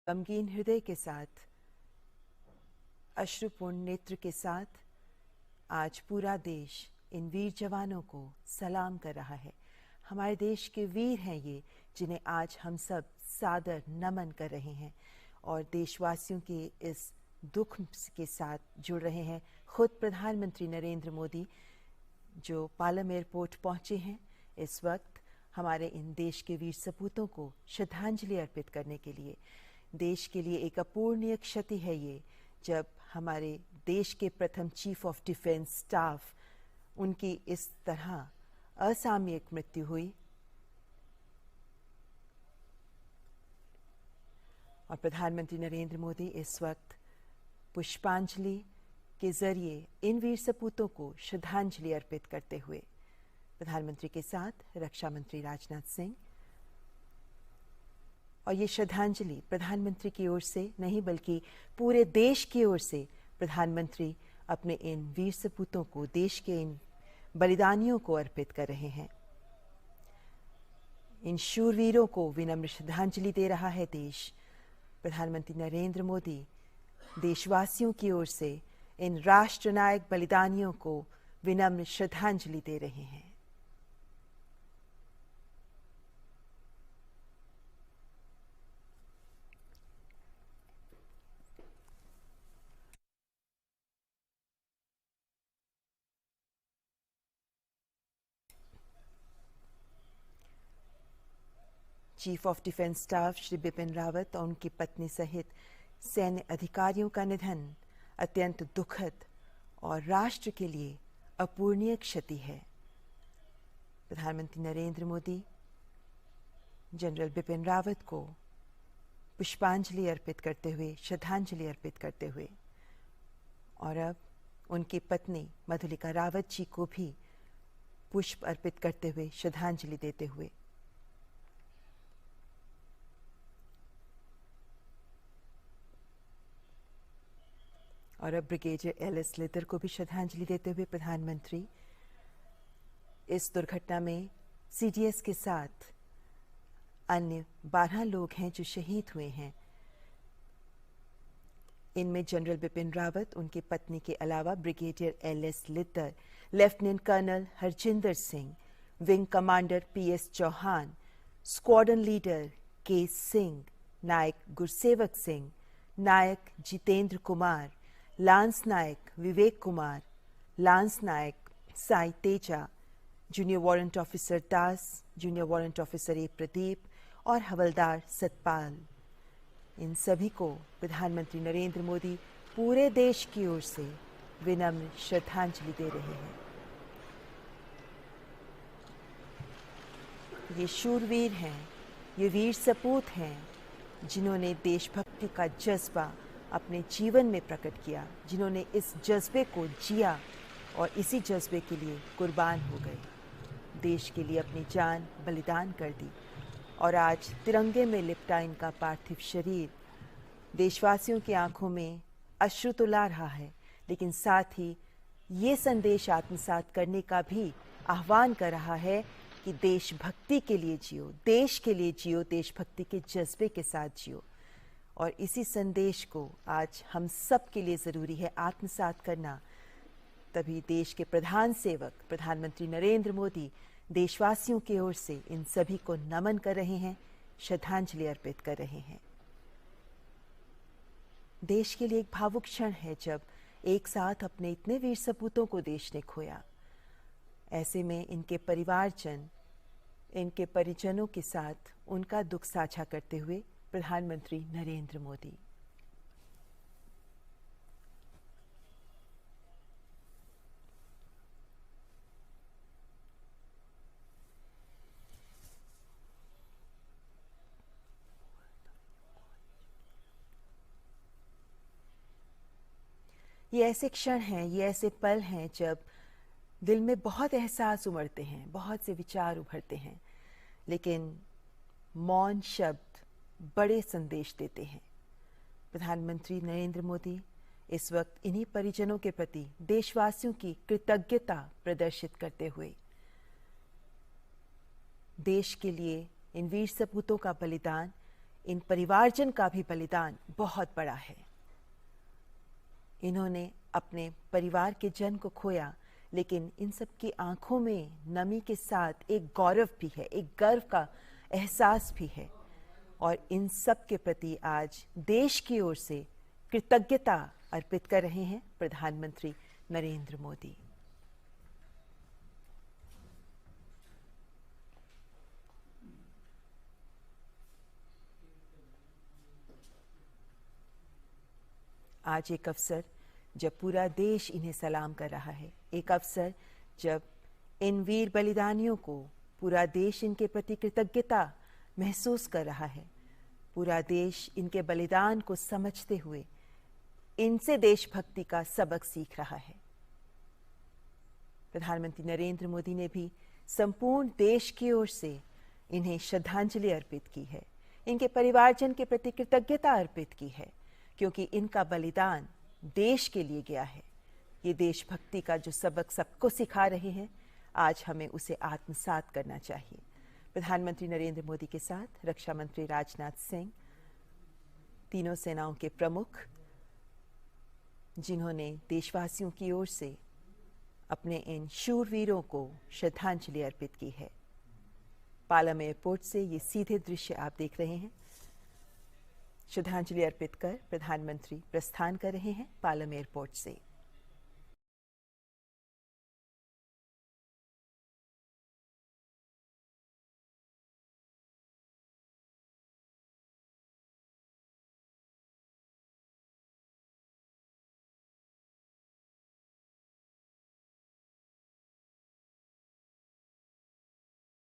गमगीन हृदय के साथ, अश्रुपूर्ण नेत्र के साथ आज पूरा देश इन वीर जवानों को सलाम कर रहा है। हमारे देश के वीर हैं ये, जिन्हें आज हम सब सादर नमन कर रहे हैं और देशवासियों के इस दुख के साथ जुड़ रहे हैं। खुद प्रधानमंत्री नरेंद्र मोदी जो पालम एयरपोर्ट पहुंचे हैं इस वक्त हमारे इन देश के वीर सपूतों को श्रद्धांजलि अर्पित करने के लिए। देश के लिए एक अपूर्णीय क्षति है ये, जब हमारे देश के प्रथम चीफ ऑफ डिफेंस स्टाफ उनकी इस तरह असामयिक मृत्यु हुई। और प्रधानमंत्री नरेंद्र मोदी इस वक्त पुष्पांजलि के जरिए इन वीर सपूतों को श्रद्धांजलि अर्पित करते हुए प्रधानमंत्री के साथ रक्षा मंत्री राजनाथ सिंह, और ये श्रद्धांजलि प्रधानमंत्री की ओर से नहीं बल्कि पूरे देश की ओर से प्रधानमंत्री अपने इन वीर सपूतों को, देश के इन बलिदानियों को अर्पित कर रहे हैं। इन शूरवीरों को विनम्र श्रद्धांजलि दे रहा है देश। प्रधानमंत्री नरेंद्र मोदी देशवासियों की ओर से इन राष्ट्रनायक बलिदानियों को विनम्र श्रद्धांजलि दे रहे हैं। Chief of defence staff Shri Bipin Rawat और उनकी पत्नी सहित सैन्य अधिकारियों का निधन अत्यंत दुखद और राष्ट्र के लिए अपूर्णीय क्षति है। प्रधानमंत्री नरेंद्र मोदी जनरल बिपिन रावत को पुष्पांजलि अर्पित करते हुए, श्रद्धांजलि अर्पित करते हुए, और अब उनकी पत्नी मधुलिका रावत जी को भी पुष्प अर्पित करते हुए, श्रद्धांजलि देते हुए और अब ब्रिगेडियर एल.एस. लितर को भी श्रद्धांजलि देते हुए प्रधानमंत्री इस दुर्घटना में सीडीएस के साथ अन्य 12 लोग हैं जो शहीद हुए हैं। इनमें जनरल बिपिन रावत, उनकी पत्नी के अलावा brigadier L S. Lidder, lieutenant colonel Harjinder Singh, wing commander P S. Chauhan, squadron leader K Singh, Naik Gursewak Singh, Naik Jitendra Kumar, lance Naik Vivek Kumar, lance Naik Sai Teja, junior warrant officer Das, junior warrant officer A Pradeep और हवलदार सतपाल। इन सभी को प्रधानमंत्री नरेंद्र मोदी पूरे देश की ओर से विनम्र श्रद्धांजलि दे रहे हैं। ये शूरवीर हैं, ये वीर सपूत हैं जिन्होंने देशभक्ति का जज्बा अपने जीवन में प्रकट किया, जिन्होंने इस जज्बे को जिया और इसी जज्बे के लिए कुर्बान हो गए, देश के लिए अपनी जान बलिदान कर दी। और आज तिरंगे में लिपटा इनका पार्थिव शरीर देशवासियों की आंखों में अश्रु तो ला रहा है, लेकिन साथ ही ये संदेश आत्मसात करने का भी आह्वान कर रहा है कि देशभक्ति के लिए जियो, देश के लिए जियो, देशभक्ति के जज्बे के साथ जियो। और इसी संदेश को आज हम सब के लिए ज़रूरी है आत्मसात करना। तभी देश के प्रधान सेवक प्रधानमंत्री नरेंद्र मोदी देशवासियों की ओर से इन सभी को नमन कर रहे हैं, श्रद्धांजलि अर्पित कर रहे हैं। देश के लिए एक भावुक क्षण है जब एक साथ अपने इतने वीर सपूतों को देश ने खोया। ऐसे में इनके परिवारजन, इनके परिजनों के साथ उनका दुख साझा करते हुए प्रधानमंत्री नरेंद्र मोदी। ये ऐसे क्षण हैं, ये ऐसे पल हैं जब दिल में बहुत एहसास उमड़ते हैं, बहुत से विचार उभरते हैं, लेकिन मौन शब्द बड़े संदेश देते हैं। प्रधानमंत्री नरेंद्र मोदी इस वक्त इन्हीं परिजनों के प्रति देशवासियों की कृतज्ञता प्रदर्शित करते हुए देश के लिए इन वीर सपूतों का बलिदान इन परिवारजन का भी बलिदान बहुत बड़ा है। इन्होंने अपने परिवार के जन को खोया, लेकिन इन सब की आंखों में नमी के साथ एक गौरव भी है, एक गर्व का एहसास भी है। और इन सब के प्रति आज देश की ओर से कृतज्ञता अर्पित कर रहे हैं प्रधानमंत्री नरेंद्र मोदी। आज एक अवसर जब पूरा देश इन्हें सलाम कर रहा है, एक अवसर जब इन वीर बलिदानियों को पूरा देश इनके प्रति कृतज्ञता महसूस कर रहा है, पूरा देश इनके बलिदान को समझते हुए इनसे देशभक्ति का सबक सीख रहा है। प्रधानमंत्री नरेंद्र मोदी ने भी संपूर्ण देश की ओर से इन्हें श्रद्धांजलि अर्पित की है, इनके परिवारजन के प्रति कृतज्ञता अर्पित की है, क्योंकि इनका बलिदान देश के लिए गया है। ये देशभक्ति का जो सबक सबको सिखा रहे हैं, आज हमें उसे आत्मसात करना चाहिए। प्रधानमंत्री नरेंद्र मोदी के साथ रक्षा मंत्री राजनाथ सिंह, तीनों सेनाओं के प्रमुख, जिन्होंने देशवासियों की ओर से अपने इन शूरवीरों को श्रद्धांजलि अर्पित की है। पालम एयरपोर्ट से ये सीधे दृश्य आप देख रहे हैं। श्रद्धांजलि अर्पित कर प्रधानमंत्री प्रस्थान कर रहे हैं पालम एयरपोर्ट से।